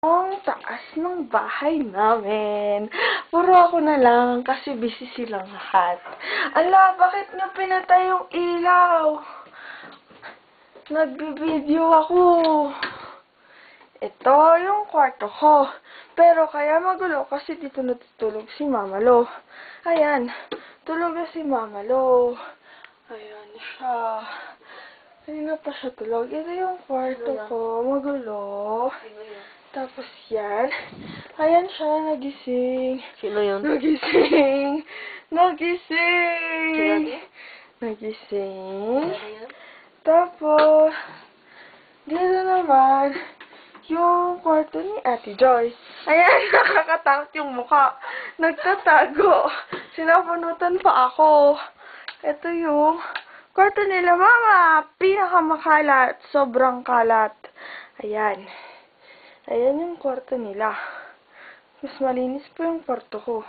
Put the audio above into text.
Ang taas ng bahay namin. Puro ako na lang kasi busy silang lahat. Ala, bakit niyo pinatay yung ilaw? Nagbibideo ako. Ito yung kwarto ko. Pero kaya magulo kasi dito natutulog si Mama Lo. Ayan, tulog na si Mama Lo. Ayan siya. Kanina pa siya tulog. Ito yung kwarto ko. Magulo. Tapos yan. Ayan siya, nagising. Sino yun? Nagising. Nagising. Sino Nagising. yun? Tapos, dito naman, yung kwarto ni Ate Joy. Ayan, nakakatakot yung mukha. Nagtatago. Sinapunutan pa ako. Ito yung kwarto nila, Mama. Pinakamakalat. Sobrang kalat. Ayan. Ayan yung kwarto nila. Mas malinis po yung kwarto ko.